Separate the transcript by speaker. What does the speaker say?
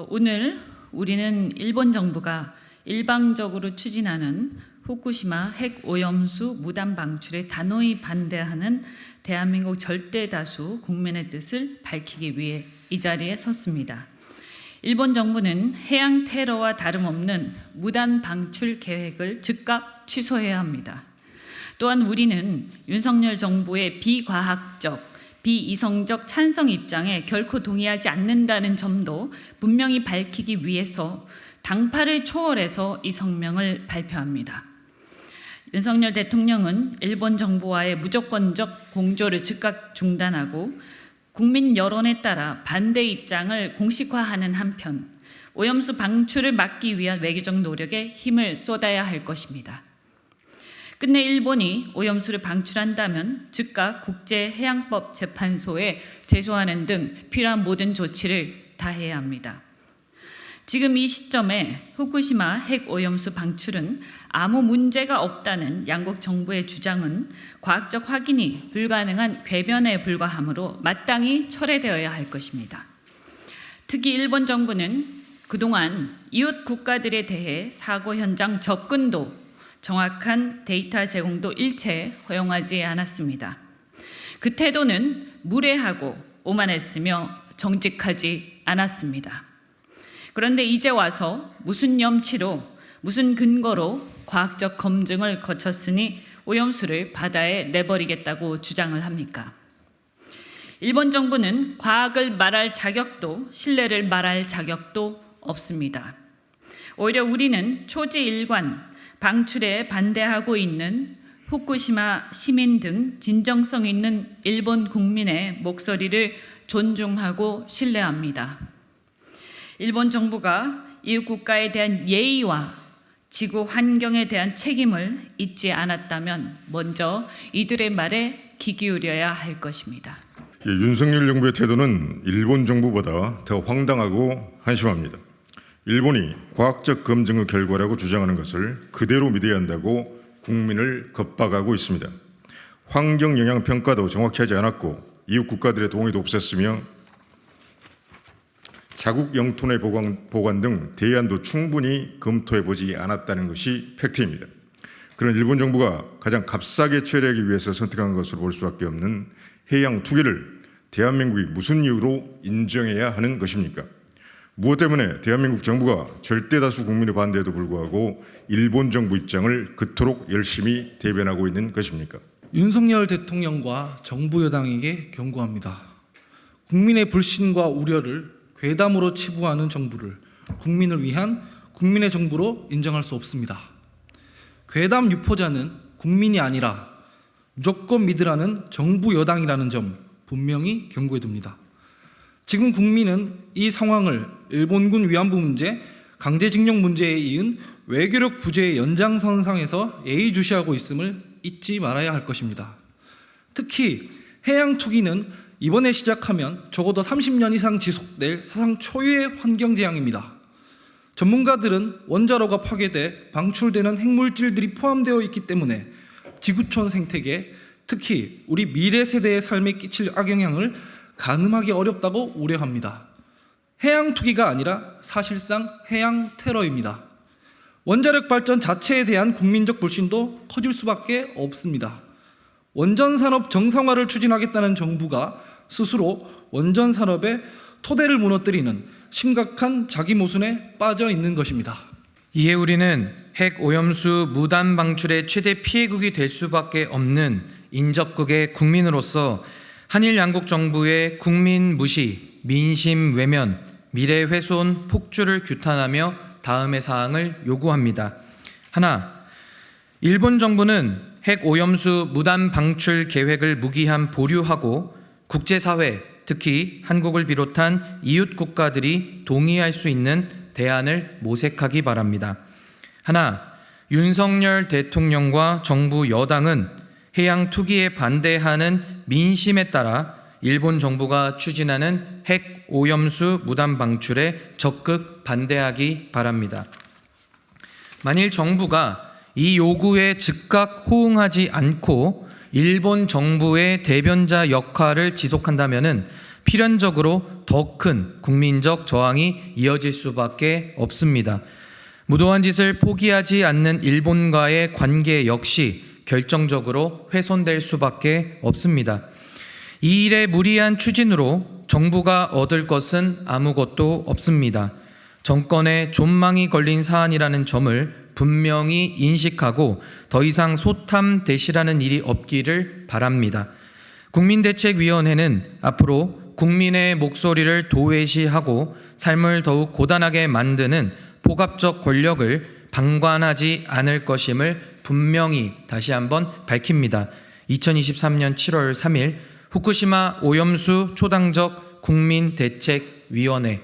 Speaker 1: 오늘 우리는 일본 정부가 일방적으로 추진하는 후쿠시마 핵 오염수 무단 방출에 단호히 반대하는 대한민국 절대 다수 국민의 뜻을 밝히기 위해 이 자리에 섰습니다. 일본 정부는 해양 테러와 다름없는 무단 방출 계획을 즉각 취소해야 합니다. 또한 우리는 윤석열 정부의 비과학적, 비이성적 찬성 입장에 결코 동의하지 않는다는 점도 분명히 밝히기 위해서 당파를 초월해서 이 성명을 발표합니다. 윤석열 대통령은 일본 정부와의 무조건적 공조를 즉각 중단하고 국민 여론에 따라 반대 입장을 공식화하는 한편 오염수 방출을 막기 위한 외교적 노력에 힘을 쏟아야 할 것입니다. 끝내 일본이 오염수를 방출한다면 즉각 국제해양법 재판소에 제소하는 등 필요한 모든 조치를 다해야 합니다. 지금 이 시점에 후쿠시마 핵 오염수 방출은 아무 문제가 없다는 양국 정부의 주장은 과학적 확인이 불가능한 궤변에 불과하므로 마땅히 철회되어야 할 것입니다. 특히 일본 정부는 그동안 이웃 국가들에 대해 사고 현장 접근도 정확한 데이터 제공도 일체 허용하지 않았습니다. 그 태도는 무례하고 오만했으며 정직하지 않았습니다. 그런데 이제 와서 무슨 염치로 무슨 근거로 과학적 검증을 거쳤으니 오염수를 바다에 내버리겠다고 주장을 합니까? 일본 정부는 과학을 말할 자격도 신뢰를 말할 자격도 없습니다. 오히려 우리는 초지일관 방출에 반대하고 있는 후쿠시마 시민 등 진정성 있는 일본 국민의 목소리를 존중하고 신뢰합니다. 일본 정부가 이웃 국가에 대한 예의와 지구 환경에 대한 책임을 잊지 않았다면 먼저 이들의 말에 귀 기울여야 할 것입니다.
Speaker 2: 윤석열 정부의 태도는 일본 정부보다 더 황당하고 한심합니다. 일본이 과학적 검증의 결과라고 주장하는 것을 그대로 믿어야 한다고 국민을 겁박하고 있습니다. 환경 영향 평가도 정확히 하지 않았고 이웃 국가들의 동의도 없었으며 자국 영토 내 보관 등 대안도 충분히 검토해 보지 않았다는 것이 팩트입니다. 그런 일본 정부가 가장 값싸게 처리하기 위해서 선택한 것으로 볼 수밖에 없는 해양 투기를 대한민국이 무슨 이유로 인정해야 하는 것입니까? 무엇 때문에 대한민국 정부가 절대 다수 국민의 반대에도 불구하고 일본 정부 입장을 그토록 열심히 대변하고 있는 것입니까?
Speaker 3: 윤석열 대통령과 정부 여당에게 경고합니다. 국민의 불신과 우려를 괴담으로 치부하는 정부를 국민을 위한 국민의 정부로 인정할 수 없습니다. 괴담 유포자는 국민이 아니라 무조건 믿으라는 정부 여당이라는 점 분명히 경고해둡니다. 지금 국민은 이 상황을 일본군 위안부 문제, 강제징용 문제에 이은 외교력 부재의 연장선상에서 예의주시하고 있음을 잊지 말아야 할 것입니다. 특히 해양 투기는 이번에 시작하면 적어도 30년 이상 지속될 사상 초유의 환경재앙입니다. 전문가들은 원자로가 파괴돼 방출되는 핵물질들이 포함되어 있기 때문에 지구촌 생태계, 특히 우리 미래 세대의 삶에 끼칠 악영향을 가늠하기 어렵다고 우려합니다. 해양 투기가 아니라 사실상 해양 테러입니다. 원자력 발전 자체에 대한 국민적 불신도 커질 수밖에 없습니다. 원전 산업 정상화를 추진하겠다는 정부가 스스로 원전 산업의 토대를 무너뜨리는 심각한 자기 모순에 빠져 있는 것입니다.
Speaker 4: 이에 우리는 핵 오염수 무단 방출의 최대 피해국이 될 수밖에 없는 인접국의 국민으로서 한일 양국 정부의 국민 무시, 민심 외면, 미래 훼손, 폭주를 규탄하며 다음의 사항을 요구합니다. 하나, 일본 정부는 핵 오염수 무단 방출 계획을 무기한 보류하고 국제사회, 특히 한국을 비롯한 이웃 국가들이 동의할 수 있는 대안을 모색하기 바랍니다. 하나, 윤석열 대통령과 정부 여당은 해양 투기에 반대하는 민심에 따라 일본 정부가 추진하는 핵 오염수 무단 방출에 적극 반대하기 바랍니다. 만일 정부가 이 요구에 즉각 호응하지 않고 일본 정부의 대변자 역할을 지속한다면 필연적으로 더 큰 국민적 저항이 이어질 수밖에 없습니다. 무도한 짓을 포기하지 않는 일본과의 관계 역시 결정적으로 훼손될 수밖에 없습니다. 이 일의 무리한 추진으로 정부가 얻을 것은 아무것도 없습니다. 정권의 존망이 걸린 사안이라는 점을 분명히 인식하고 더 이상 소탐대실하는 일이 없기를 바랍니다. 국민대책위원회는 앞으로 국민의 목소리를 도외시하고 삶을 더욱 고단하게 만드는 포갑적 권력을 방관하지 않을 것임을 분명히 다시 한번 밝힙니다. 2023년 7월 3일 후쿠시마 오염수 초당적 국민대책위원회